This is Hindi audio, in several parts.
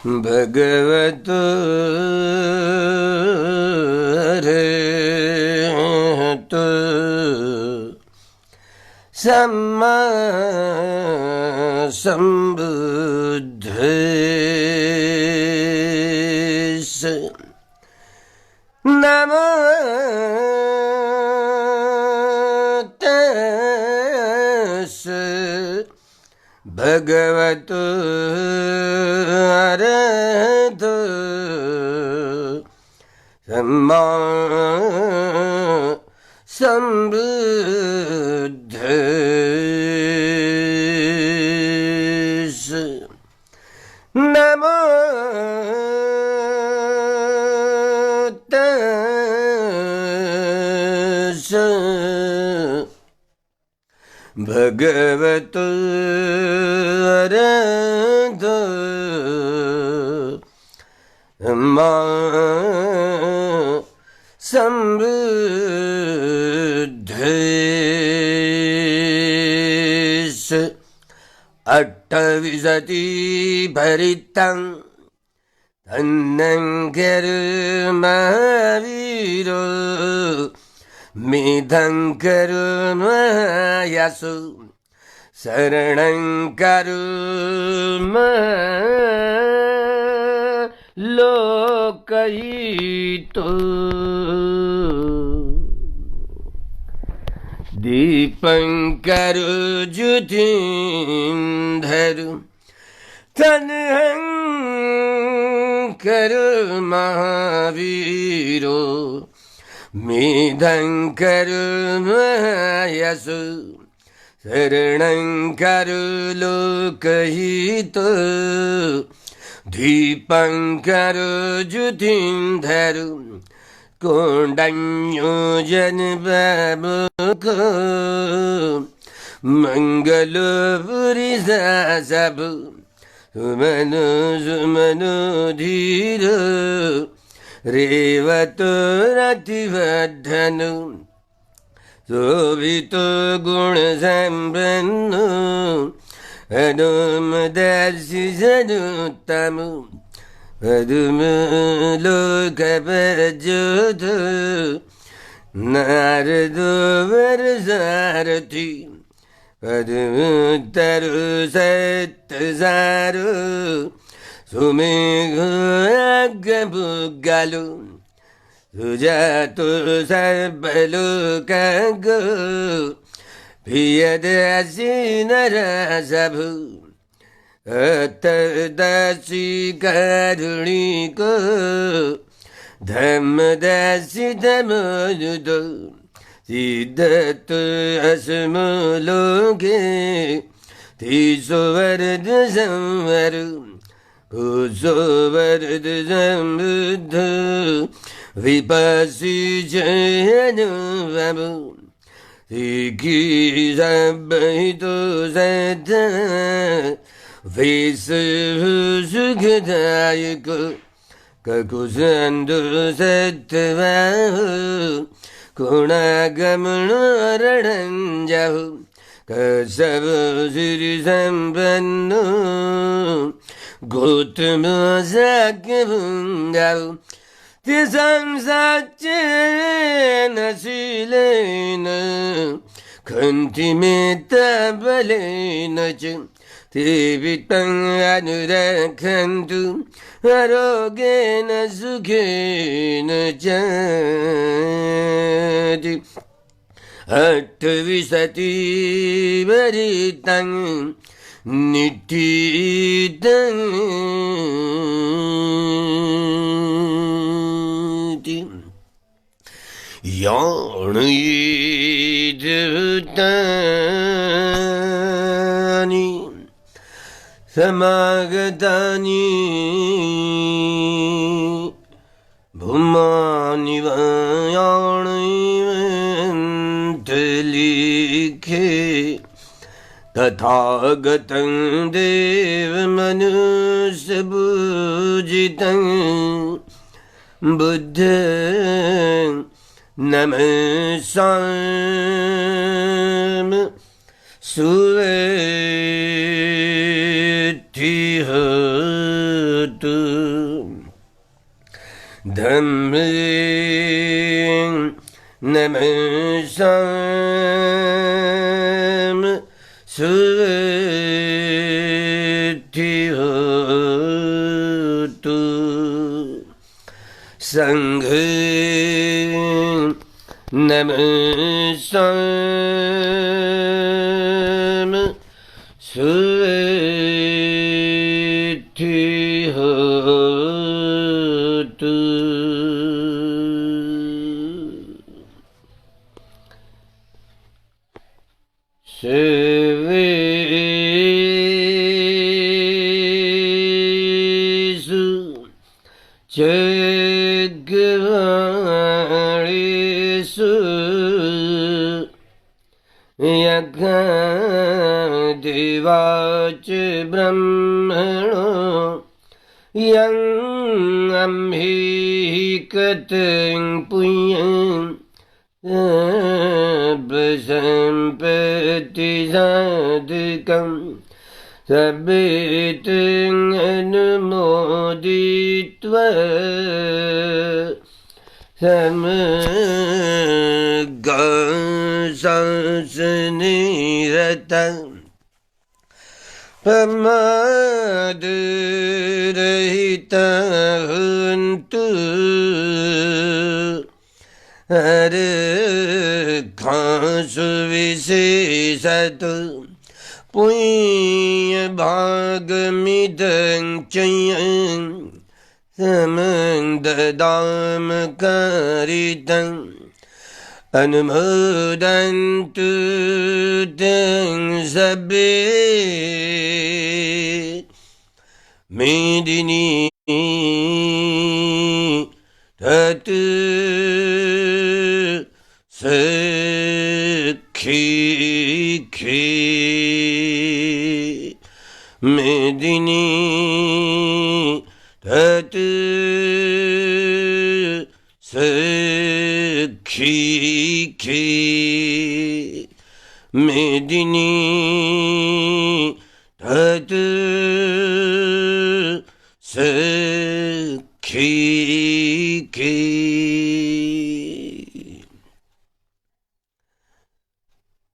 भगवतो अरहतो सम्मा सम्बुद्धस्स नमो तस्स भगवतो अरहतो सम्मा सम्बुद्धस्स नमो तस्स भगवतो अरहतो सम्मा सम्बुद्धस्स अट्टविंशति भरितं तन्नं महावीरो मेधं कर्मयसु शरणं कर्म लोकहितो दीपंकर ज्योतिंधर तन्हं कर महावीरो मेधं कर्मयसु शरणं कर लोकहितो दीपंकर ज्योतिंधर कोंडन्योजन बाबुक मंगलपुरी सब सुमनो सुमनो धीर रेवतो रतिवर्धन शोभितो गुण संपन्न अनुमदर्शि जनुत्तम पदुम लोकप्रज्योत नारदो वरसारथि पदमुत्तरो सत्तसारो सुमेघो अग्गपुग्गलो सुजातो सर्वलोकगो प्रियदर्शि नरसभु अतर्दर्शि कारुणिको धम्मदर्शि धम्मनुदो सिद्धतो अस्मो लोके तीसो वरद संवरु पुरुषो वरद संबुद्ध विपस्सी जयनुभवो सिद्धि संबहितो सत्य विश्व सुखदायक ककुसंदो सत्यवाहो गुणागमनो रणञ्जहो कसवो सिरि संपन्नो गौतमो शाक्यपुङ्गवो तेषां साच्येन शीलेन खन्तिमेत्तबलेन च ते वित्तं अनुरक्षन्तु आरोग्येन सुखेन च अट्टविंशति भरितं निठितं याणयेद्भूतानि समागतानि भूमानि वायाणयन्तलिखे तथागतं देवमनुष्यपूजितं बुद्धं नमस्सामि सुवेति होतु धम्में नमस्साम सुद्धि होतु संघं नमस्साम सुद्धि होतु सर्वेषु जगवाणीषु यज्ञदेवाच ब्रह्मणो यं अम्हिकतं पुण्यं प्रसम्पत्ति साधकं सर्वेतं अनुमोदित्वा समग्रशासनिरतं प्रमादरहितः हन्तु हरखासु विशेषतः पुण्यभागमिदं च यं समं ददाम कारितम् अनुमोदन्तु तं सर्वे मेदिनी तत् सखी मेदिनी तत् सखी मेदिनी तत् सखी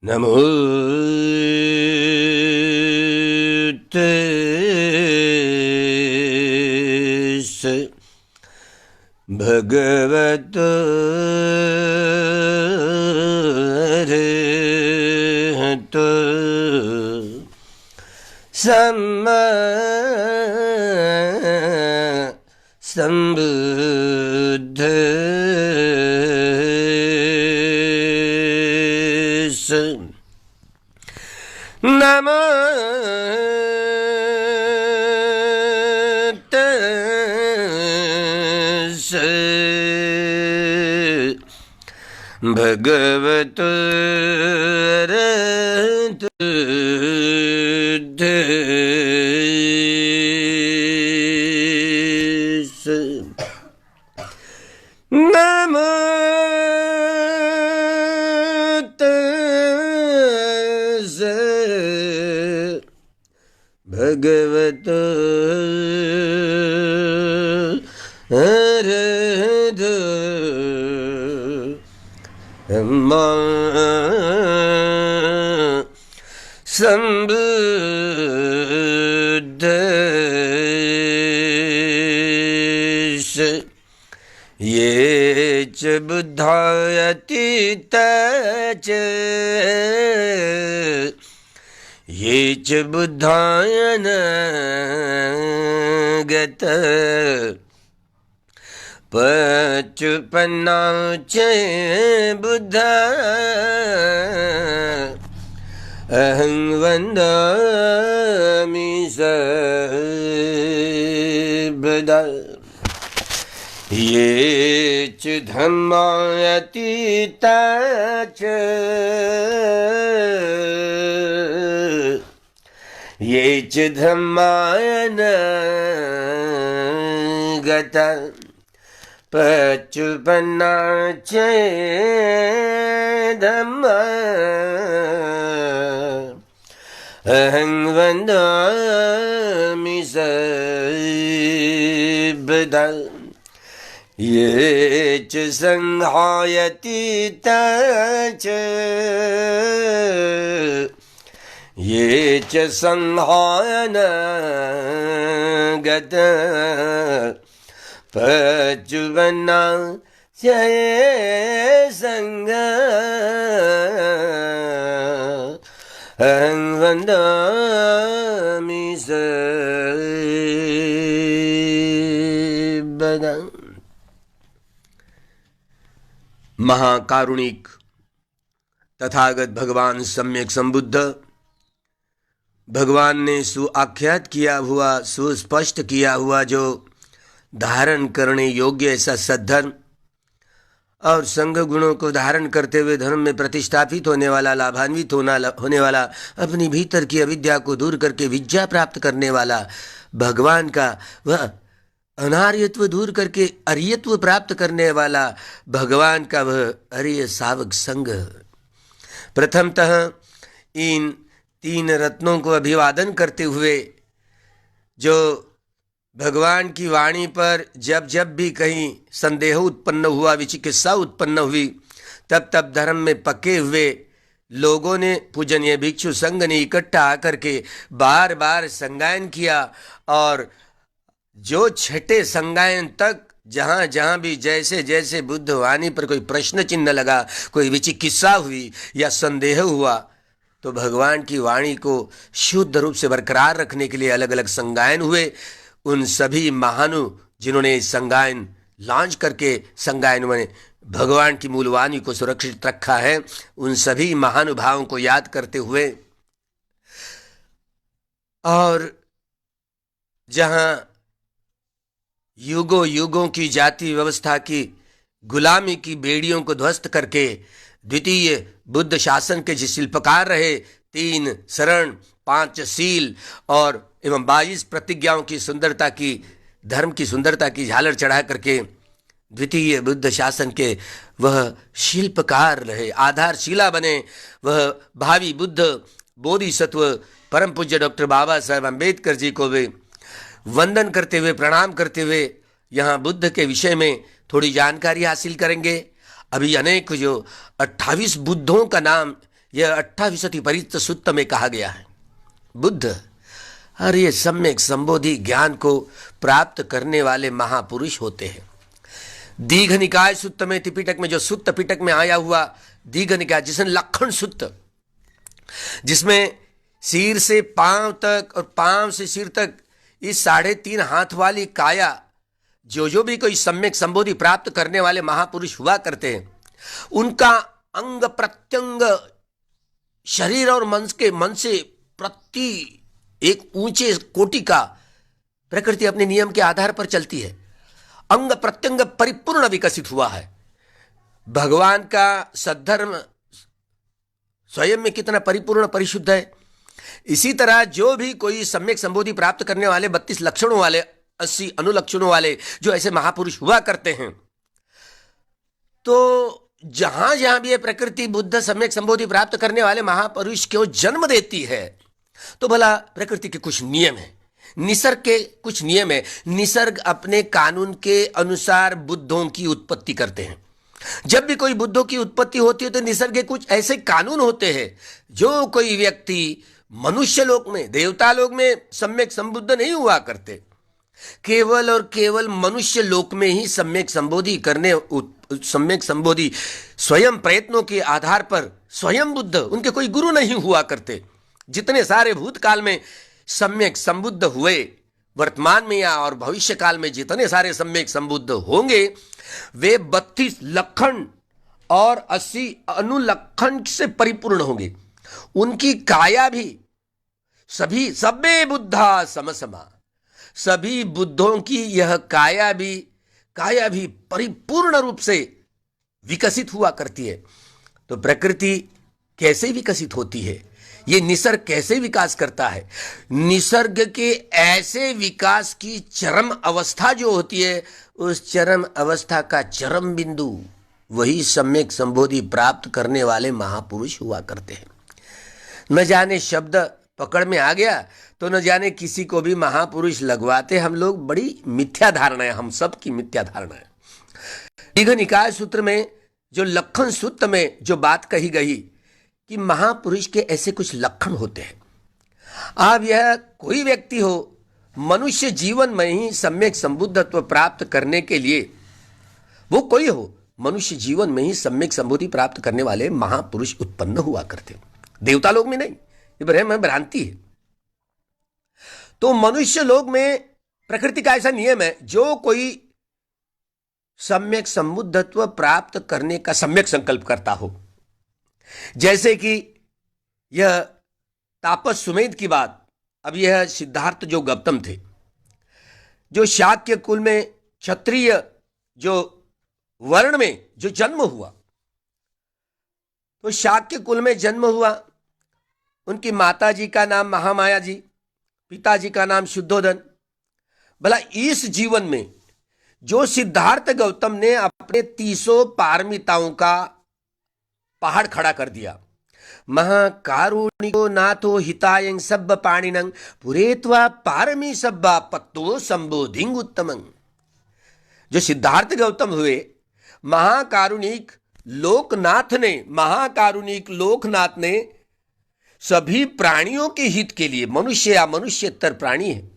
नमो तस्सै भगवतो अरहतो सम्मा सम्बुद्धस्स नमो तस्सै भगवतो अरहतो नमो तस्सै भगवतो अरहतो सम्मा सम्बुद्धस्स ये च बुद्धायतीता च ये च बुद्धायनागता पच्चुपन्ना च बुद्धा अहं वन्दामि सर्वदा ये च धम्मातीता च ये च धम्मायनागता पच्चुपन्ना च धम्मा अहं वन्दामि सबदा ये च संहायति च ये च संहायन गत पचुवना जय संग वंदामि सबदा। महाकारुणिक तथागत भगवान सम्यक संबुद्ध, भगवान ने सुआख्यात किया हुआ, सुस्पष्ट किया हुआ जो धारण करने योग्य ऐसा सद्धर्म और संघ गुणों को धारण करते हुए धर्म में प्रतिष्ठापित होने वाला, लाभान्वित होने वाला, अपनी भीतर की अविद्या को दूर करके विद्या प्राप्त करने वाला भगवान का, वह अनार्यत्व दूर करके अर्यत्व प्राप्त करने वाला भगवान का वह अर्य सावक संग। प्रथमतः इन तीन रत्नों को अभिवादन करते हुए जो भगवान की वाणी पर जब जब भी कहीं संदेह उत्पन्न हुआ, विचिकित्सा उत्पन्न हुई, तब तब धर्म में पके हुए लोगों ने, पूजनीय भिक्षु संघ ने इकट्ठा आकर के बार बार संगायन किया। और जो छठे संगायन तक जहाँ जहाँ भी जैसे जैसे बुद्ध वाणी पर कोई प्रश्न चिन्ह लगा, कोई विचिकित्सा हुई या संदेह हुआ, तो भगवान की वाणी को शुद्ध रूप से बरकरार रखने के लिए अलग अलग संगायन हुए। उन सभी महानु जिन्होंने संगायन लॉन्च करके संगायन में भगवान की मूल वाणी को सुरक्षित रखा है, उन सभी महानुभावों को याद करते हुए और जहाँ युगों युगों की जाति व्यवस्था की गुलामी की बेड़ियों को ध्वस्त करके द्वितीय बुद्ध शासन के जो शिल्पकार रहे, 3 शरण 5 शील और एवं 22 प्रतिज्ञाओं की सुंदरता की, धर्म की सुंदरता की झालर चढ़ा करके द्वितीय बुद्ध शासन के वह शिल्पकार रहे, आधारशिला बने। वह भावी बुद्ध बोधिसत्व परम पूज्य डॉक्टर बाबा साहेब अम्बेडकर जी को वे वंदन करते हुए, प्रणाम करते हुए यहाँ बुद्ध के विषय में थोड़ी जानकारी हासिल करेंगे। अभी अनेक जो 28 बुद्धों का नाम यह 28 परिचित सूत्र में कहा गया है। बुद्ध और ये सम्यक संबोधि ज्ञान को प्राप्त करने वाले महापुरुष होते हैं। दीघ निकाय सूत्र में, त्रिपिटक में जो सूत्र पिटक में आया हुआ दीघ निकाय, जिसमें लक्षण सूत्र, जिसमें सिर से पांव तक और पांव से सिर तक इस 3.5 हाथ वाली काया जो भी कोई सम्यक संबोधि प्राप्त करने वाले महापुरुष हुआ करते हैं, उनका अंग प्रत्यंग शरीर और मन से प्रति एक ऊंचे कोटि का प्रकृति अपने नियम के आधार पर चलती है। अंग प्रत्यंग परिपूर्ण विकसित हुआ है। भगवान का सद्धर्म स्वयं में कितना परिपूर्ण परिशुद्ध है, इसी तरह जो भी कोई सम्यक संबोधि प्राप्त करने वाले 32 लक्षणों वाले, 80 अनुलक्षणों वाले जो ऐसे महापुरुष हुआ करते हैं, तो जहां जहां भी ये प्रकृति बुद्ध सम्यक संबोधि प्राप्त करने वाले महापुरुष को जन्म देती है, तो भला प्रकृति के कुछ नियम है, निसर्ग के कुछ नियम है। निसर्ग अपने कानून के अनुसार बुद्धों की उत्पत्ति करते हैं। जब भी कोई बुद्धों की उत्पत्ति होती है तो निसर्ग के कुछ ऐसे कानून होते हैं जो कोई व्यक्ति मनुष्य लोक में, देवता लोक में सम्यक संबुद्ध नहीं हुआ करते। केवल और केवल मनुष्य लोक में ही सम्यक संबोधि करने, सम्यक संबोधि स्वयं प्रयत्नों के आधार पर स्वयं बुद्ध, उनके कोई गुरु नहीं हुआ करते। जितने सारे भूतकाल में सम्यक संबुद्ध हुए, वर्तमान में या और भविष्य काल में जितने सारे सम्यक संबुद्ध होंगे, वे 32 लक्षण और 80 अनुलक्षण से परिपूर्ण होंगे। उनकी काया भी सभी सब्बे बुद्धा समसमा, सभी बुद्धों की यह काया भी परिपूर्ण रूप से विकसित हुआ करती है। तो प्रकृति कैसे विकसित होती है, ये निसर्ग कैसे विकास करता है? निसर्ग के ऐसे विकास की चरम अवस्था जो होती है, उस चरम अवस्था का चरम बिंदु वही सम्यक संबोधि प्राप्त करने वाले महापुरुष हुआ करते हैं। न जाने शब्द पकड़ में आ गया तो न जाने किसी को भी महापुरुष लगवाते हम लोग। बड़ी मिथ्या धारणा है, हम सब की मिथ्या धारणा है। दीघ निकाय सूत्र में जो लक्षण सूत्र में जो बात कही गई कि महापुरुष के ऐसे कुछ लक्षण होते हैं। अब यह कोई व्यक्ति हो, मनुष्य जीवन में ही सम्यक संबुद्धत्व प्राप्त करने के लिए, वो कोई हो, मनुष्य जीवन में ही सम्यक संबुद्धि प्राप्त करने वाले महापुरुष उत्पन्न हुआ करते, देवता लोग में नहीं। ये भ्रम है, भ्रांति है। तो मनुष्य लोग में प्रकृति का ऐसा नियम है, जो कोई सम्यक संबुद्धत्व प्राप्त करने का सम्यक संकल्प करता हो, जैसे कि यह तापस सुमेध की बात। अब यह सिद्धार्थ जो गौतम थे, जो शाक्य कुल में क्षत्रिय जो वर्ण में जो जन्म हुआ, तो शाक्य कुल में जन्म हुआ। उनकी माता जी का नाम महामाया जी, पिताजी का नाम शुद्धोधन। भला इस जीवन में जो सिद्धार्थ गौतम ने अपने 300 पारमिताओं का पहाड़ खड़ा कर दिया, महाकारुणिको नाथो हितायं सब्ब पाणिनं पुरेत्वा पारमी सब्बा पत्तो संबोधिंग उत्तमं। जो सिद्धार्थ गौतम हुए, महाकारुणिक लोकनाथ ने सभी प्राणियों के हित के लिए, मनुष्य या मनुष्यतर प्राणी है,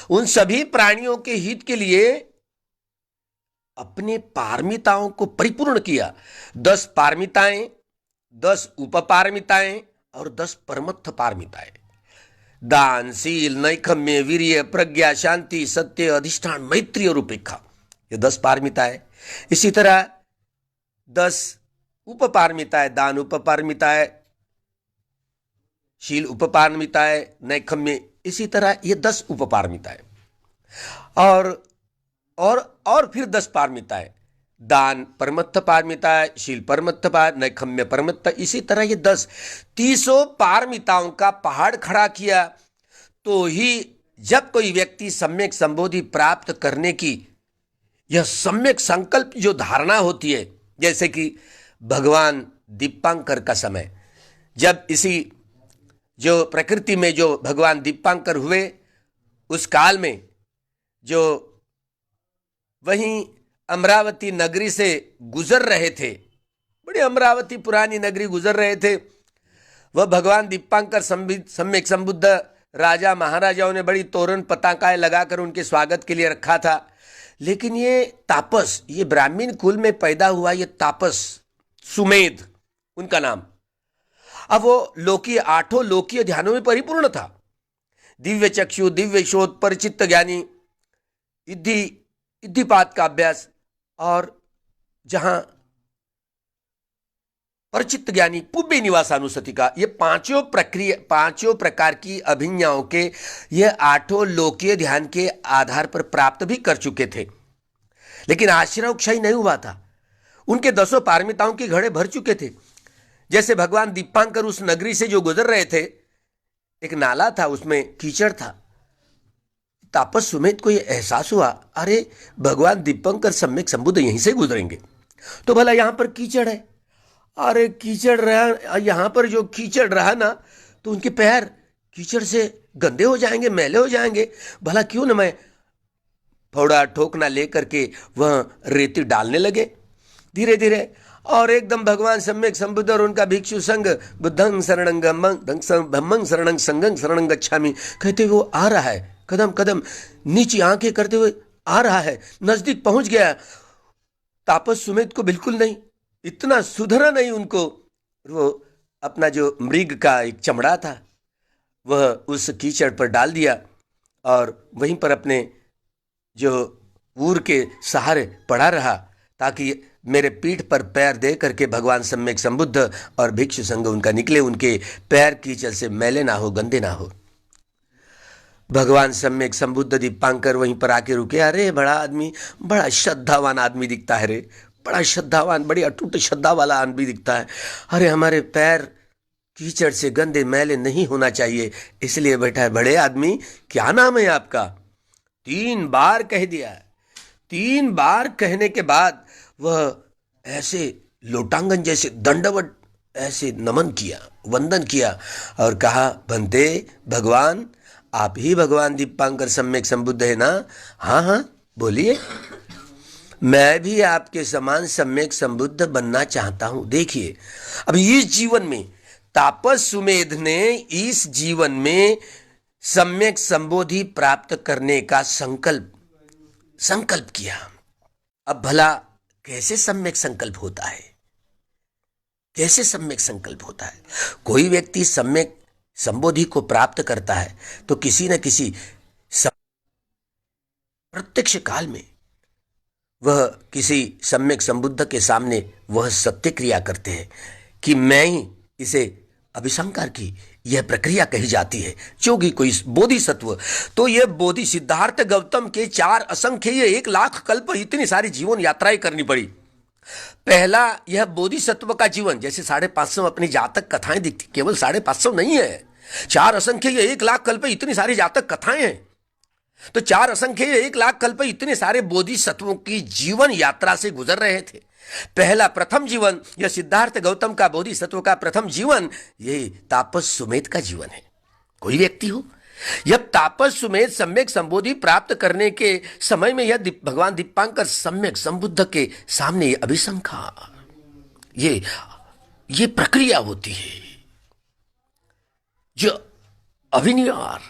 उन सभी प्राणियों के हित के लिए अपने पारमिताओं को परिपूर्ण किया। 10 पारमिताएं, 10 उपपारमिताएं और 10 परमत्थ पारमिताएं। दान, शील, नैकम्य, वीर्य, प्रज्ञा, शांति, सत्य, अधिष्ठान, मैत्री और उपेक्षा, ये 10 पारमिताएं। इसी तरह 10 उपपारमिताएं, दान उपपारमिताएं, शील उपपारमिताएं, नैकम्य, इसी तरह ये 10 उपपारमिताएं और फिर 10 पारमिताएं, दान परमत्थ पारमिताएं, शील परमत्थ पार, नैकम्य परमत्थ, इसी तरह ये 300 पारमिताओं का पहाड़ खड़ा किया। तो ही जब कोई व्यक्ति सम्यक संबोधि प्राप्त करने की यह सम्यक संकल्प जो धारणा होती है, जैसे कि भगवान दीपांकर का समय, जब इसी जो प्रकृति में जो भगवान दीपांकर हुए, उस काल में जो वहीं अमरावती नगरी से गुजर रहे थे, बड़ी अमरावती पुरानी नगरी गुजर रहे थे, वह भगवान दीपांकर सम्यक संबुद्ध राजा महाराजाओं ने बड़ी तोरण पताकाएं लगाकर उनके स्वागत के लिए रखा था। लेकिन ये तापस, ये ब्राह्मण कुल में पैदा हुआ ये तापस सुमेध उनका नाम, अब वो लोकीय 8 लोकीय ध्यानों में परिपूर्ण था। दिव्य चक्षु, दिव्य शोध, परिचित ज्ञानी, इद्धिपात का अभ्यास, और जहां परिचित ज्ञानी, पुब्बे निवासानुसति का, ये पांचों प्रकार की अभिज्ञाओं के ये 8 लोकीय ध्यान के आधार पर प्राप्त भी कर चुके थे। लेकिन आश्रय क्षय नहीं हुआ था, उनके 10 पारमिताओं के घड़े भर चुके थे। जैसे भगवान दीपांकर उस नगरी से जो गुजर रहे थे, एक नाला था, उसमें कीचड़ था। तापस सुमेध को यह एहसास हुआ, अरे भगवान दीपांकर सम्यक संबुद्ध यहीं से गुजरेंगे, तो भला यहां पर कीचड़ है। अरे कीचड़ रहा, यहां पर जो कीचड़ रहा ना, तो उनके पैर कीचड़ से गंदे हो जाएंगे, मैले हो जाएंगे। भला क्यों न मैं फोड़ा ठोकना लेकर के वह रेती डालने लगे धीरे धीरे, और एकदम भगवान सम्यक संबुद्ध और उनका भिक्षु संघ बुद्धं शरणं धम्मं शरणं संघं शरणं गच्छामि कहते हुए वो आ रहा है, कदम कदम नीची आंखें करते हुए आ रहा है, नजदीक पहुंच गया। तापस सुमेध को बिल्कुल नहीं, इतना सुधरा नहीं उनको। वो अपना जो मृग का एक चमड़ा था वह उस कीचड़ पर डाल दिया और वहीं पर अपने जो ऊर के सहारे पड़ा रहा, ताकि मेरे पीठ पर पैर दे करके भगवान सम्यक संबुद्ध और भिक्षु संघ उनका निकले, उनके पैर कीचड़ से मैले ना हो, गंदे ना हो। भगवान सम्यक संबुद्ध दीपांकर वहीं पर आके रुके। अरे बड़ा आदमी, बड़ा श्रद्धावान आदमी दिखता है रे, बड़ा श्रद्धावान, बड़ी अटूट श्रद्धा वाला आदमी दिखता है। अरे हमारे पैर कीचड़ से गंदे मैले नहीं होना चाहिए, इसलिए बैठा है। बड़े आदमी, क्या नाम है आपका? 3 बार कह दिया। 3 बार कहने के बाद वह ऐसे लोटांगन जैसे दंडवत ऐसे नमन किया, वंदन किया और कहा, बनते भगवान, आप ही भगवान दीपांकर सम्यक संबुद्ध है ना? हाँ हाँ बोलिए, मैं भी आपके समान सम्यक संबुद्ध बनना चाहता हूं। देखिए, अब इस जीवन में तापस सुमेध ने इस जीवन में सम्यक संबोधि प्राप्त करने का संकल्प किया। अब भला कैसे सम्यक संकल्प होता है? कैसे सम्यक संकल्प होता है? कोई व्यक्ति सम्यक संबोधि को प्राप्त करता है तो किसी न किसी प्रत्यक्ष काल में वह किसी सम्यक संबुद्ध के सामने वह सत्य क्रिया करते हैं कि मैं ही इसे अभिसंकार की यह प्रक्रिया कही जाती है, जो कि कोई बोधिसत्व। तो यह बोधि सिद्धार्थ गौतम के 4 असंख्य, ये 1,00,000 कल्प इतनी सारी जीवन यात्राएं करनी पड़ी। पहला यह बोधिसत्व का जीवन, जैसे 550 अपनी जातक कथाएं दिखती, केवल 550 नहीं है, 4 असंख्य, ये 1,00,000 कल्प इतनी सारी जातक कथाएं हैं। तो 4 असंख्य 1,00,000 कल्प इतने सारे बोधिसत्वों की जीवन यात्रा से गुजर रहे थे। पहला प्रथम जीवन यह सिद्धार्थ गौतम का बोधिसत्व का प्रथम जीवन, यह तापस सुमेध का जीवन है। कोई व्यक्ति हो, जब तापस सुमेध सम्यक संबोधि प्राप्त करने के समय में यह भगवान दीपांकर सम्यक संबुद्ध के सामने अभिसंखार, ये प्रक्रिया होती है, जो अभिनिवार,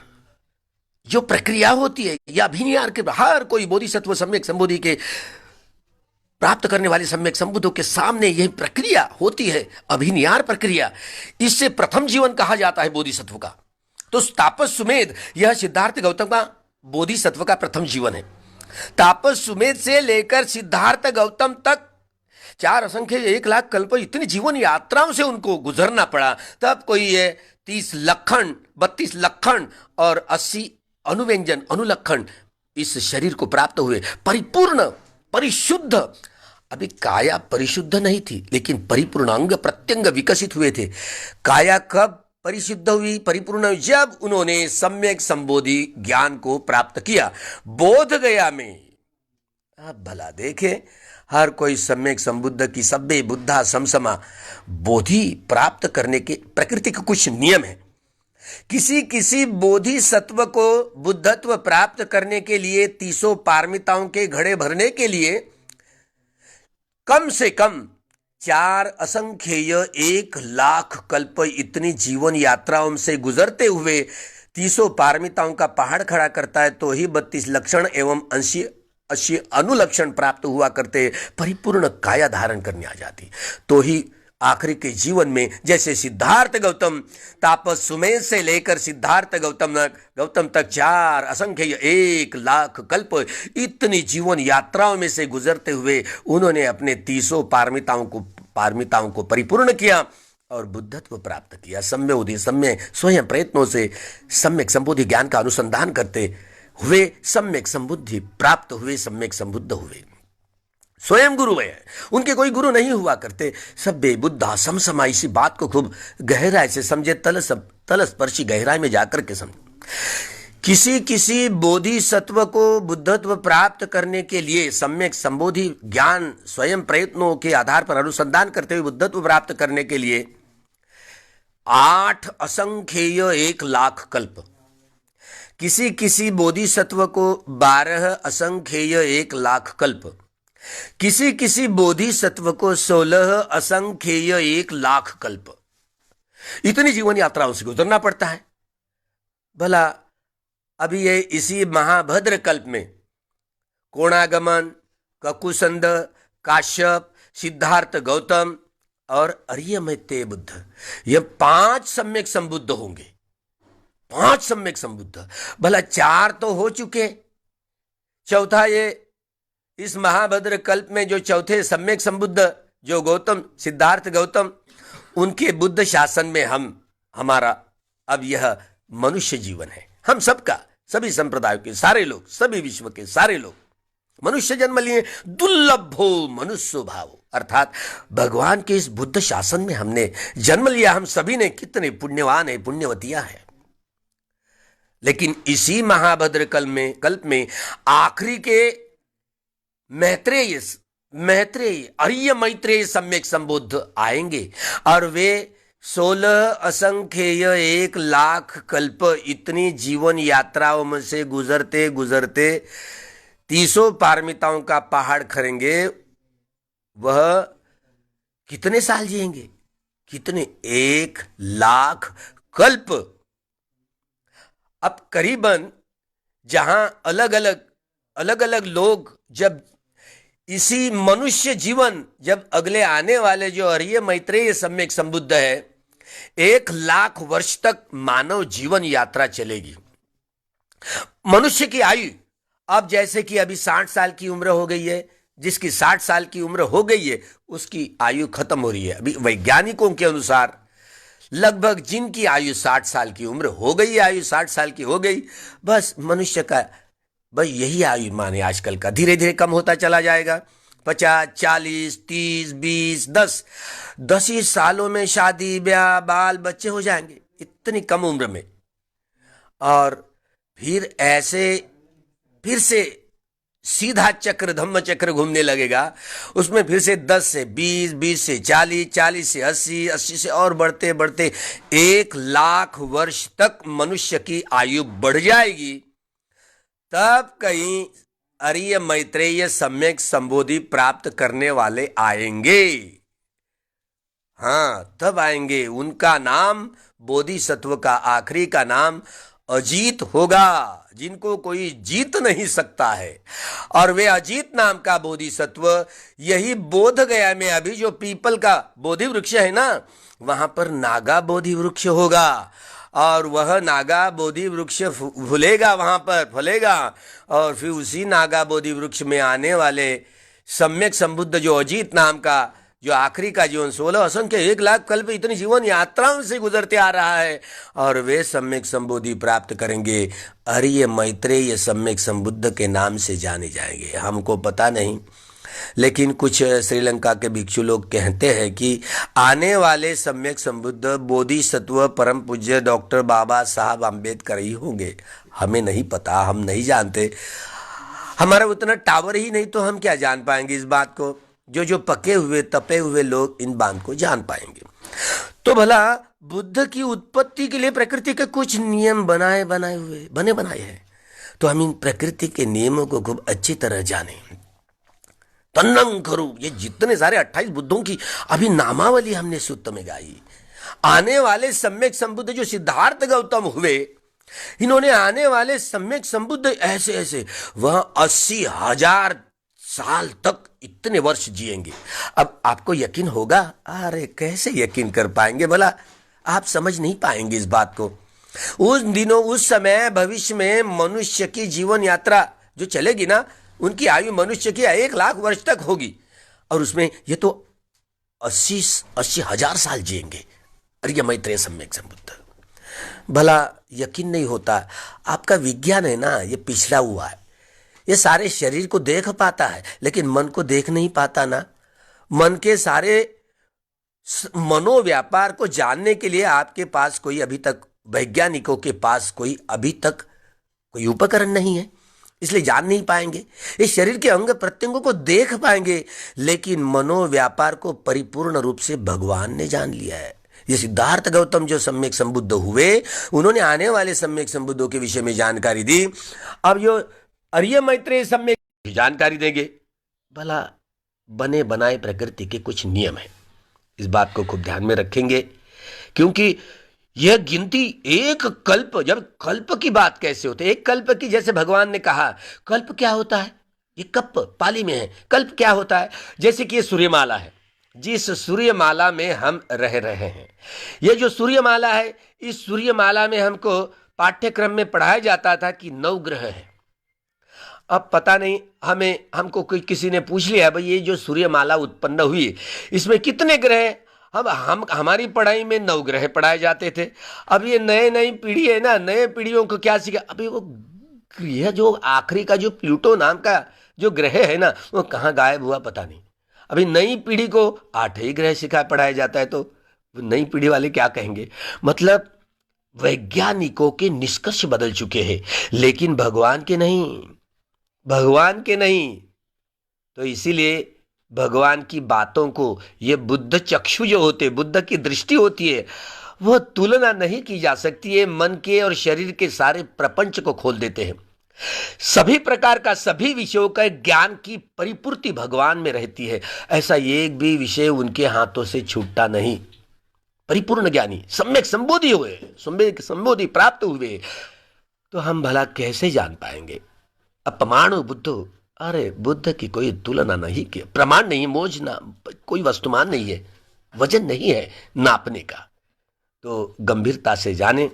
जो प्रक्रिया होती है, यह अभिनिवार के हर कोई बोधिसत्व सम्यक संबोधि के प्राप्त करने वाले सम्यक संबुद्धों के सामने यह प्रक्रिया होती है, अभिनिवार प्रक्रिया। इससे प्रथम जीवन कहा जाता है बोधिसत्व का। तो तापस सुमेध यह सिद्धार्थ गौतम का बोधिसत्व का प्रथम जीवन है। तापस सुमेध से लेकर सिद्धार्थ गौतम तक 4 असंख्य 1,00,000 कल्प इतनी जीवन यात्राओं से उनको गुजरना पड़ा। तब कोई ये 30 लक्षण, 32 लक्षण और 80 अनुव्यंजन, अनुलक्षण इस शरीर को प्राप्त हुए, परिपूर्ण, परिशुद्ध। अभी काया परिशुद्ध नहीं थी, लेकिन परिपूर्ण अंग प्रत्यंग विकसित हुए थे। काया कब परिशुद्ध हुई, परिपूर्ण हुई? जब उन्होंने सम्यक संबोधि ज्ञान को प्राप्त किया बोध गया में। अब भला देखे, हर कोई सम्यक संबुद्ध की सभ्य बुद्धा समसमा बोधि प्राप्त करने के प्रकृति के कुछ नियम है। किसी बोधि सत्व को बुद्धत्व प्राप्त करने के लिए 30 पारमिताओं के घड़े भरने के लिए कम से कम 4 असंख्येय 1,00,000 कल्प इतनी जीवन यात्राओं से गुजरते हुए 30 पारमिताओं का पहाड़ खड़ा करता है, तो ही 32 लक्षण एवं 80 अनुलक्षण प्राप्त हुआ करते, परिपूर्ण काया धारण करने आ जाती। तो ही आखिरी के जीवन में, जैसे सिद्धार्थ गौतम तापस सुमेध से लेकर सिद्धार्थ गौतम तक 4 असंख्य 1,00,000 कल्प इतनी जीवन यात्राओं में से गुजरते हुए उन्होंने अपने 30 पारमिताओं को परिपूर्ण किया और बुद्धत्व प्राप्त किया। सम्य स्वयं प्रयत्नों से सम्यक संबोधि ज्ञान का अनुसंधान करते हुए सम्यक संबुद्धि प्राप्त हुए, सम्यक संबुद्ध हुए। स्वयं गुरु है, उनके कोई गुरु नहीं हुआ करते। सभ्य बुद्धा समसमा, इसी बात को खूब गहराई से समझे, तलस्पर्शी गहराई में जाकर के समझे। किसी बोधिसत्व को बुद्धत्व प्राप्त करने के लिए सम्यक संबोधि ज्ञान स्वयं प्रयत्नों के आधार पर अनुसंधान करते हुए बुद्धत्व प्राप्त करने के लिए 8 असंख्येय 1,00,000 कल्प, किसी बोधिसत्व को 12 असंख्येय 1,00,000 कल्प, किसी बोधिसत्व को 16 असंख्येय 1,00,000 कल्प इतनी जीवन यात्राओं से गुजरना पड़ता है। भला अभी ये इसी महाभद्र कल्प में कोणागमन, ककुसंद, काश्यप, सिद्धार्थ गौतम और अर्यमैत्रेय बुद्ध, ये 5 सम्यक संबुद्ध होंगे। 5 सम्यक संबुद्ध। भला 4 तो हो चुके, चौथा ये इस महाभद्र कल्प में जो चौथे सम्यक संबुद्ध जो गौतम, सिद्धार्थ गौतम, उनके बुद्ध शासन में हमारा अब यह मनुष्य जीवन है। हम सबका, सभी संप्रदायों के सारे लोग, सभी विश्व के सारे लोग मनुष्य जन्म लिए। दुर्लभो मनुष्य भाव, अर्थात भगवान के इस बुद्ध शासन में हमने जन्म लिया। हम सभी ने कितने पुण्यवान है, पुण्यवतियां हैं। लेकिन इसी महाभद्र कल्प में आखिरी के मैत्रेय मैत्रेय आर्य मैत्रेय सम्यक संबुद्ध आएंगे और वे 16 असंख्येय 1 लाख कल्प इतनी जीवन यात्राओं में से गुजरते गुजरते 30 पारमिताओं का पहाड़ खड़ेंगे। वह कितने साल जिएंगे? कितने? 1 लाख कल्प। अब करीबन जहां अलग अलग लोग जब इसी मनुष्य जीवन, जब अगले आने वाले जो आर्य मैत्रेय सम्यक संबुद्ध है, 1 लाख वर्ष तक मानव जीवन यात्रा चलेगी। मनुष्य की आयु अब जैसे कि अभी 60 साल की उम्र हो गई है, जिसकी 60 साल की उम्र हो गई है उसकी आयु खत्म हो रही है। अभी वैज्ञानिकों के अनुसार लगभग जिनकी आयु 60 साल की उम्र हो गई, आयु 60 साल की हो गई, बस मनुष्य का भाई यही आयु माने आजकल का धीरे धीरे कम होता चला जाएगा। 50, 40, 30, 20, 10 ही सालों में शादी ब्याह बाल बच्चे हो जाएंगे, इतनी कम उम्र में। और फिर ऐसे फिर से सीधा चक्र, धम्म चक्र घूमने लगेगा। उसमें फिर से 10 से 20, 20 से 40, 40 से 80, 80 से और बढ़ते बढ़ते 1 लाख वर्ष तक मनुष्य की आयु बढ़ जाएगी। तब कहीं आर्य मैत्रेय सम्यक संबोधि प्राप्त करने वाले आएंगे। हाँ, तब आएंगे। उनका नाम बोधिसत्व का आखिरी का नाम अजीत होगा, जिनको कोई जीत नहीं सकता है। और वे अजीत नाम का बोधिसत्व यही बोध गया में अभी जो पीपल का बोधि वृक्ष है ना, वहां पर नागा बोधि वृक्ष होगा। और वह नागा बोधि वृक्ष फूलेगा, वहां पर फलेगा। और फिर उसी नागा बोधि वृक्ष में आने वाले सम्यक संबुद्ध जो अजीत नाम का जो आखिरी का जीवन 16 असंख्य 1 लाख कल्प इतनी जीवन यात्राओं से गुजरते आ रहा है, और वे सम्यक संबोधि प्राप्त करेंगे। आर्य मैत्रेय सम्यक संबुद्ध के नाम से जाने जाएंगे। हमको पता नहीं, लेकिन कुछ श्रीलंका के भिक्षु लोग कहते हैं कि आने वाले सम्यक संबुद्ध बोधिसत्व परम पूज्य डॉक्टर बाबा साहब आम्बेडकर ही होंगे। हमें नहीं पता, हम नहीं जानते, हमारा उतना टावर ही नहीं, तो हम क्या जान पाएंगे इस बात को। जो पके हुए तपे हुए लोग इन बात को जान पाएंगे। तो भला बुद्ध की उत्पत्ति के लिए प्रकृति के कुछ नियम बने बनाए हैं, तो हम इन प्रकृति के नियमों को खूब अच्छी तरह जाने। तन्नं खरु, ये जितने सारे 28 बुद्धों की अभी नामावली हमने सूत्र में गाई। आने वाले सम्यक संबुद्ध जो सिद्धार्थ गौतम हुए, इन्होंने आने वाले सम्यक संबुद्ध ऐसे ऐसे वह 80,000 साल तक इतने वर्ष जिएंगे। अब आपको यकीन होगा? अरे कैसे यकीन कर पाएंगे भला, आप समझ नहीं पाएंगे इस बात को। उस दिनों, उस समय भविष्य में मनुष्य की जीवन यात्रा जो चलेगी ना, उनकी आयु मनुष्य की 1 लाख वर्ष तक होगी। और उसमें ये तो 80,000 साल जिएंगे आर्य मैत्रेय सम्यक संबुद्ध। भला यकीन नहीं होता? आपका विज्ञान है ना, ये पिछड़ा हुआ है। ये सारे शरीर को देख पाता है, लेकिन मन को देख नहीं पाता ना। मन के सारे मनोव्यापार को जानने के लिए आपके पास कोई अभी तक, वैज्ञानिकों के पास कोई अभी तक कोई उपकरण नहीं है, इसलिए जान नहीं पाएंगे। इस शरीर के अंग प्रत्यंगों को देख पाएंगे, लेकिन मनोव्यापार को परिपूर्ण रूप से भगवान ने जान लिया है। ये सिद्धार्थ गौतम जो सम्यक संबुद्ध हुए, उन्होंने आने वाले सम्यक संबुद्धों के विषय में जानकारी दी। अब जो आर्य मैत्रेय सम्यक जानकारी देंगे। भला बने बनाए प्रकृति के कुछ नियम हैं, इस बात को खूब ध्यान में रखेंगे, क्योंकि यह गिनती 1 कल्प, जब कल्प की बात कैसे होती है, 1 कल्प की, जैसे भगवान ने कहा कल्प क्या होता है, ये कप पाली में है। कल्प क्या होता है? जैसे कि ये सूर्यमाला है, जिस सूर्यमाला में हम रह रहे हैं, ये जो सूर्यमाला है, इस सूर्यमाला में हमको पाठ्यक्रम में पढ़ाया जाता था कि 9 ग्रह है। अब पता नहीं, हमको कोई किसी ने पूछ लिया, भाई ये जो सूर्यमाला उत्पन्न हुई इसमें कितने ग्रह हैं? हम हमारी पढ़ाई में 9 ग्रह पढ़ाए जाते थे। अब ये नई पीढ़ी है ना, नए पीढ़ियों को क्या सीखा? अभी वो ग्रह जो आखिरी का जो प्लूटो नाम का जो ग्रह है ना, वो कहाँ गायब हुआ पता नहीं। अभी नई पीढ़ी को 8 ही ग्रह सिखा पढ़ाया जाता है, तो नई पीढ़ी वाले क्या कहेंगे? मतलब वैज्ञानिकों के निष्कर्ष बदल चुके हैं, लेकिन भगवान के नहीं। तो इसीलिए भगवान की बातों को, ये बुद्ध चक्षु जो होते, बुद्ध की दृष्टि होती है, वह तुलना नहीं की जा सकती है। मन के और शरीर के सारे प्रपंच को खोल देते हैं। सभी प्रकार का, सभी विषयों का ज्ञान की परिपूर्ति भगवान में रहती है। ऐसा एक भी विषय उनके हाथों से छूटता नहीं। परिपूर्ण ज्ञानी, सम्यक संबोधि हुए, सम्यक संबोधि प्राप्त हुए, तो हम भला कैसे जान पाएंगे? अपमाणु बुद्धो, अरे बुद्ध की कोई तुलना नहीं की, प्रमाण नहीं, मोज ना, कोई वस्तुमान नहीं है, वजन नहीं है नापने का। तो गंभीरता से जाने,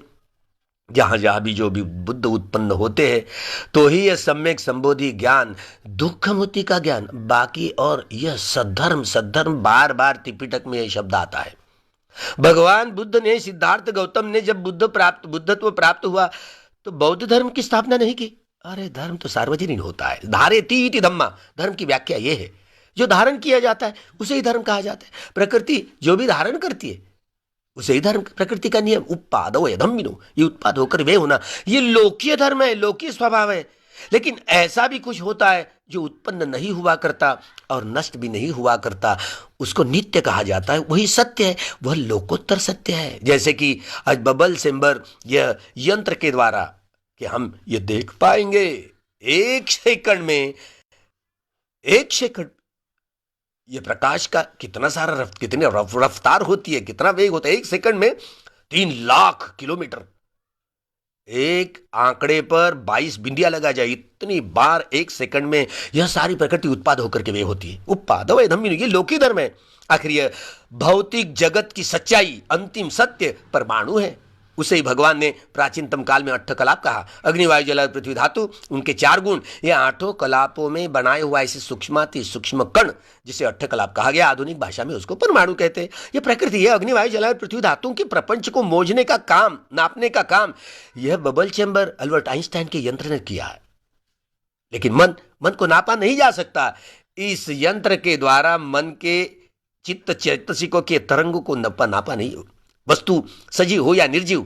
जहां जहां भी जो भी बुद्ध उत्पन्न होते हैं, तो ही यह सम्यक संबोधि ज्ञान, दुख मुक्ति का ज्ञान। बाकी और यह सद्धर्म, सद्धर्म बार बार त्रिपिटक में यह शब्द आता है। भगवान बुद्ध ने, सिद्धार्थ गौतम ने जब बुद्धत्व प्राप्त हुआ तो बौद्ध धर्म की स्थापना नहीं की। अरे धर्म तो सार्वजनिक होता है। धारेति इति धम्मा, धर्म की व्याख्या यह है, जो धारण किया जाता है उसे ही धर्म कहा जाता है। प्रकृति जो भी धारण करती है उसे ही धर्म, प्रकृति का नियम। उत्पादो यधम्मिनो, ये उत्पाद होकर वे होना, ये लोकीय धर्म है, लोकीय स्वभाव है। लेकिन ऐसा भी कुछ होता है जो उत्पन्न नहीं हुआ करता और नष्ट भी नहीं हुआ करता, उसको नित्य कहा जाता है। वही सत्य है, वह लोकोत्तर सत्य है। जैसे कि आज बबल चेंबर, यह यंत्र के द्वारा कि हम ये देख पाएंगे एक सेकंड में, एक सेकंड, ये प्रकाश का कितना सारा कितनी रफ्तार होती है, कितना वेग होता है। एक सेकंड में 3 लाख किलोमीटर, एक आंकड़े पर 22 बिंदियां लगा जाए, इतनी बार एक सेकंड में यह सारी प्रकृति उत्पाद होकर के वे होती है। उत्पाद धम्मिनो, ये लौकिक धर्म है। आखिर यह भौतिक जगत की सच्चाई, अंतिम सत्य परमाणु है। उसे ही भगवान ने प्राचीनतम काल में 8 कलाप कहा। अग्नि वायु जल पृथ्वी धातु, उनके 4 गुण, ये 8 कलापों में बनाए हुआ ऐसे सूक्ष्माति सूक्ष्म कण, जिसे 8 कलाप कहा गया। आधुनिक भाषा में उसको परमाणु कहते हैं। ये प्रकृति है, अग्नि वायु जल पृथ्वी धातुओं के प्रपंच को मोजने का काम, नापने का काम, यह बबल चेंबर अल्बर्ट आइंस्टाइन के यंत्र ने किया है। लेकिन मन को नापा नहीं जा सकता। इस यंत्र के द्वारा मन के चित्त चैतसिकों के तरंगों को नापा नहीं, वस्तु सजीव हो या निर्जीव।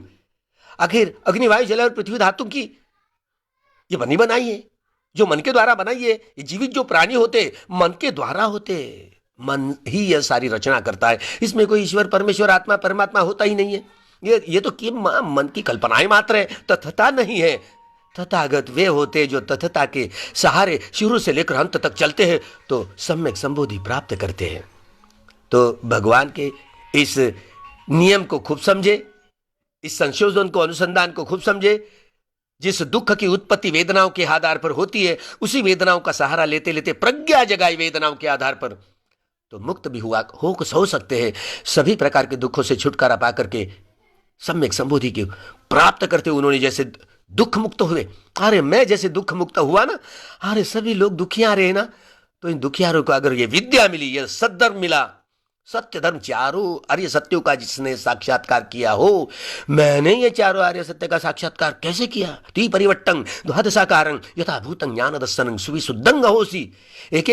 आखिर अग्नि वायु जल और पृथ्वी धातु की ये बनी बनाई है, जो मन के द्वारा बनाई है। ये जीवित जो प्राणी होते मन के द्वारा होते, मन ही यह सारी रचना करता है। इसमें कोई ईश्वर, परमेश्वर, आत्मा, परमात्मा होता ही नहीं है। ये तो केवल मन की कल्पनाएं मात्र है, तथता नहीं है। तथागत वे होते जो तथता के सहारे शुरू से लेकर अंत तक चलते हैं, तो सम्यक संबोधि प्राप्त करते हैं। तो भगवान के इस नियम को खूब समझे, इस संशोधन को, अनुसंधान को खूब समझे। जिस दुख की उत्पत्ति वेदनाओं के आधार पर होती है, उसी वेदनाओं का सहारा लेते लेते प्रज्ञा जगाई वेदनाओं के आधार पर, तो मुक्त भी हो सकते हैं। सभी प्रकार के दुखों से छुटकारा पा करके सम्यक संबोधि की प्राप्त करते उन्होंने जैसे दुख मुक्त हुए। अरे मैं जैसे दुख मुक्त हुआ ना, अरे सभी लोग दुखियां रहे ना, तो इन दुखियारों को अगर ये विद्या मिली, ये सद्धर्म मिला, सत्य धर्म चारों आर्य सत्यों का जिसने साक्षात्कार किया हो, मैंने ये चारों आर्य सत्य का साक्षात्कार कैसे किया? ती परिवट्टं द्वादशाकारं यथा भूतं ज्ञान दर्शनं सुविशुद्धं होसी। एक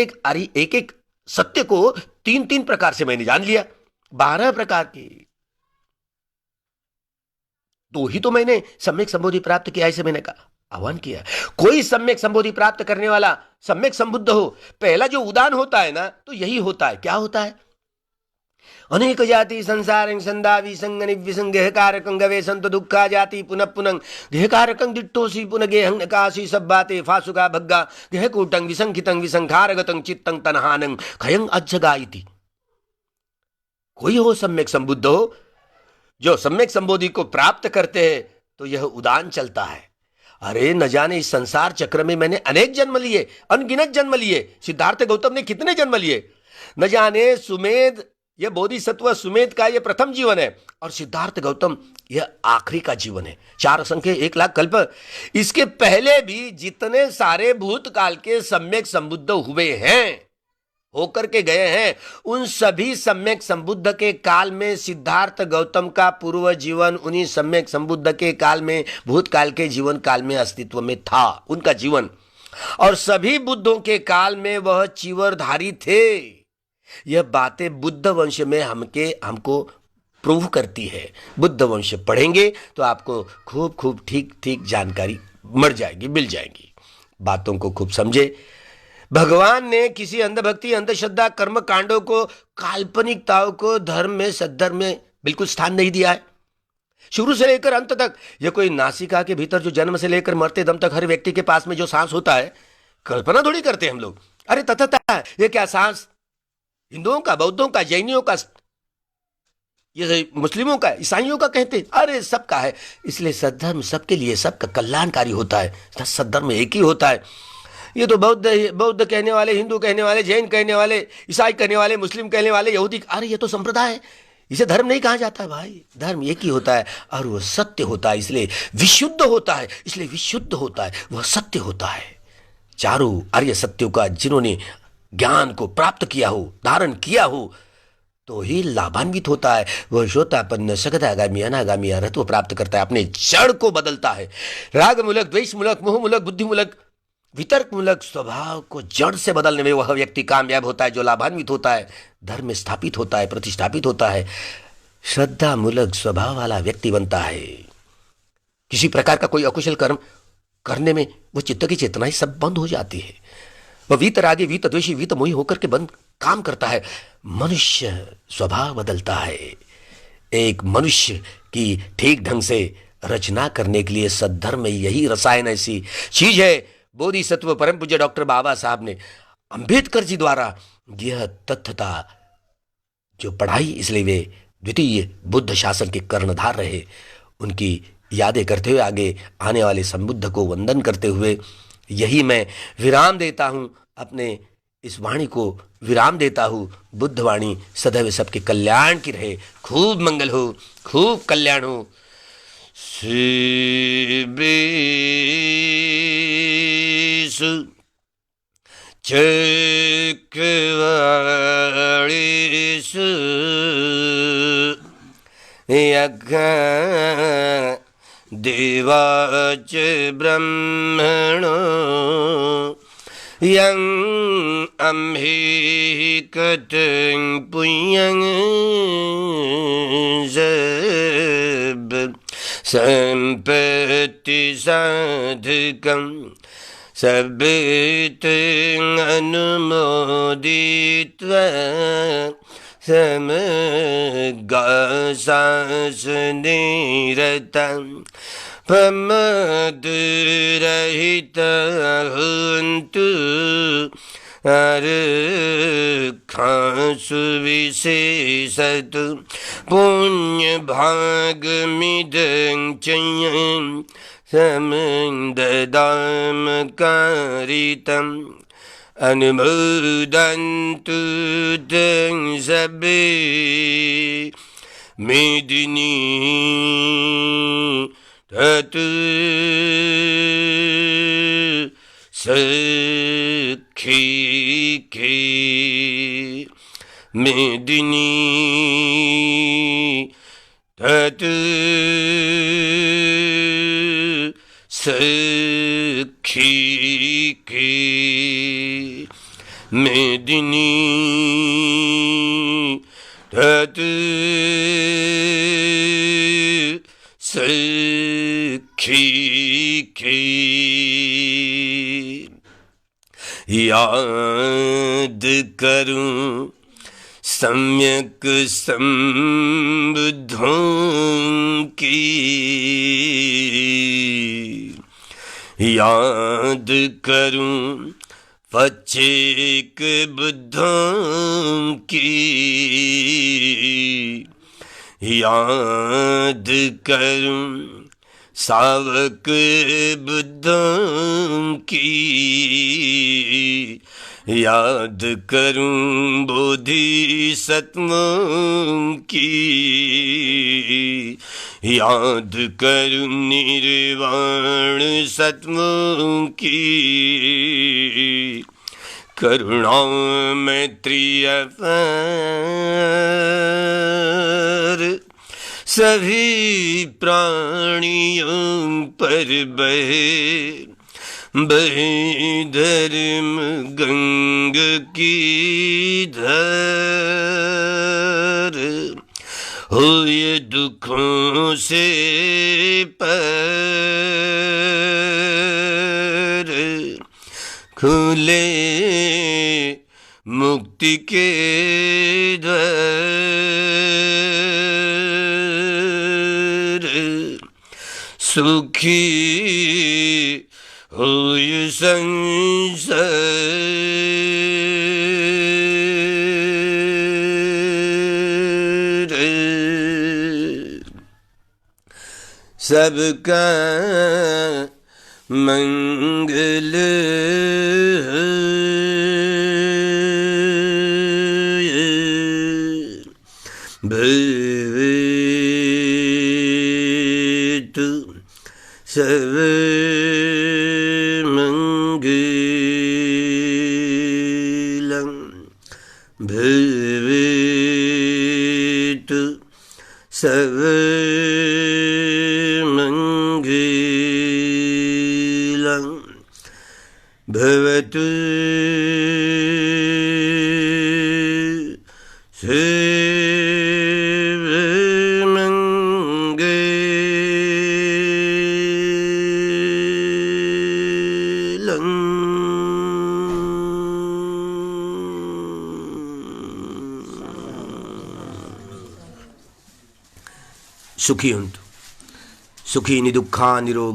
एक सत्य को 3 प्रकार से मैंने जान लिया, 12 प्रकार के। तो ही तो मैंने सम्यक संबोधि प्राप्त किया, ऐसे मैंने कहा, आह्वान किया। कोई सम्यक संबोधि प्राप्त करने वाला सम्यक संबुद्ध हो, पहला जो उदान होता है ना, तो यही होता है। क्या होता है? अनेक जाति संसार संदावी संग निविसंग गेहकारकं गवे संत दुखा जाति पुनः पुनः गेहकारकं दिट्टोसी पुनः गेहं नकासी सब बाते फासुका भग्गा गेहकूटं विसंखितं विसंखारगतं चित्तं तनहानं खयं अज्जगाइति। कोई हो सम्यक संबुद्ध हो, जो सम्यक संबोधि को प्राप्त करते हैं, तो यह उदान चलता है। अरे न जाने इस संसार चक्र में मैंने अनेक जन्म लिए, अनगिनत जन्म लिए। सिद्धार्थ गौतम ने कितने जन्म लिए न जाने। सुमेध, यह बोधिसत्व सुमेध का यह प्रथम जीवन है, और सिद्धार्थ गौतम यह आखिरी का जीवन है। 4 संख्या 1 लाख कल्प। इसके पहले भी जितने सारे भूतकाल के सम्यक संबुद्ध हुए हैं, होकर के गए हैं, उन सभी सम्यक संबुद्ध के काल में सिद्धार्थ गौतम का पूर्व जीवन उन्हीं सम्यक संबुद्ध के काल में, भूतकाल के जीवन काल में अस्तित्व में था उनका जीवन। और सभी बुद्धों के काल में वह चीवरधारी थे। यह बातें बुद्ध वंश में हमको प्रूव करती है। बुद्ध वंश पढ़ेंगे तो आपको खूब ठीक जानकारी मिल जाएगी। बातों को खूब समझे। भगवान ने किसी अंधभक्ति, अंधश्रद्धा, कर्म कांडों को, काल्पनिकताओं को धर्म में, सद्धर्म में बिल्कुल स्थान नहीं दिया है। शुरू से लेकर अंत तक, ये कोई नासिका के भीतर जो जन्म से लेकर मरते दम तक हर व्यक्ति के पास में जो सांस होता है, कल्पना थोड़ी करते हम लोग। अरे तथाता ये क्या सांस हिंदुओं का, बौद्धों का, जैनियों का, ये मुस्लिमों का, ईसाइयों का कहते, अरे सबका है। इसलिए सद्धर्म सबके लिए, सबका कल्याणकारी होता है, सद्धर्म एक ही होता है। ये तो बौद्ध कहने वाले, हिंदू कहने वाले, जैन कहने वाले, ईसाई कहने वाले, मुस्लिम कहने वाले, यहूदी, अरे ये तो संप्रदाय है, इसे धर्म नहीं कहा जाता भाई। धर्म एक ही होता है और वो सत्य होता है, इसलिए विशुद्ध होता है, इसलिए विशुद्ध होता है, वह सत्य होता है। चारों आर्य सत्यों का जिन्होंने ज्ञान को प्राप्त किया हो, धारण किया हो, तो ही लाभान्वित होता है। वह श्रोतापन्न सकदागामी अनागामी अरहत्व प्राप्त करता है, अपने जड़ को बदलता है। राग मूलक, द्वेष मूलक, मोह मूलक, बुद्धि मूलक, वितर्क मूलक स्वभाव को जड़ से बदलने में वह व्यक्ति कामयाब होता है, जो लाभान्वित होता है, धर्म में स्थापित होता है, प्रतिष्ठापित होता है, श्रद्धा मूलक स्वभाव वाला व्यक्ति बनता है। किसी प्रकार का कोई अकुशल कर्म करने में वो चित्त की चेतना ही सब बंद हो जाती है। वह वीत रागी, वीत द्वेषी, वीत मोही होकर के बंद काम करता है। मनुष्य स्वभाव बदलता है। एक मनुष्य की ठीक ढंग से रचना करने के लिए सद्धर्म में यही रसायन ऐसी चीज है। बोधिसत्व परम पूज्य डॉक्टर बाबा साहब ने अंबेडकर जी द्वारा यह तथ्यता जो पढ़ाई, इसलिए वे द्वितीय बुद्ध शासन के कर्णधार रहे। उनकी यादें करते हुए, आगे आने वाले संबुद्ध को वंदन करते हुए यही मैं विराम देता हूं, अपने इस वाणी को विराम देता हूं। बुद्ध वाणी सदैव सबके कल्याण की रहे। खूब मंगल हो, खूब कल्याण हो। श्री चक्रवाळेषु यज्ञ देवाच ब्रह्मणो यं अम्हि कतं पुण्यं जब संपत्ति साधकं सब्बेतं अनुमोदित्वा समगासासनिरतं प्रमदरहितहन्तु अरखासु विशेषतु पुण्यभागमिदं चयं समददाम कारितम् अनुमोदन्तु तं सब्बे मेदिनी तत् सखी के मेदिनी तत् सखी के मेदिनी तत् सखी के। याद करूं सम्यक संबुद्धों की, याद करूं पच्चेक बुद्धों की, याद करूं सावक बुद्धों की, याद करूं बोधिसत्वों की, याद करूं निर्वाण सत्वों की, करुणा मैत्री अपार सभी प्राणियों पर बहे धर्म गंग की धार, हो ये दुखों से पार, खुले मुक्ति के द्वार, सुखी होय संसार। सबका मंगल भवेतु सर्वमंगलं, भवेतु सर्वमंगलं, भवतु सर्वमंगलं। सुखी हुन्तु, सुखी निदुःखा निरोग।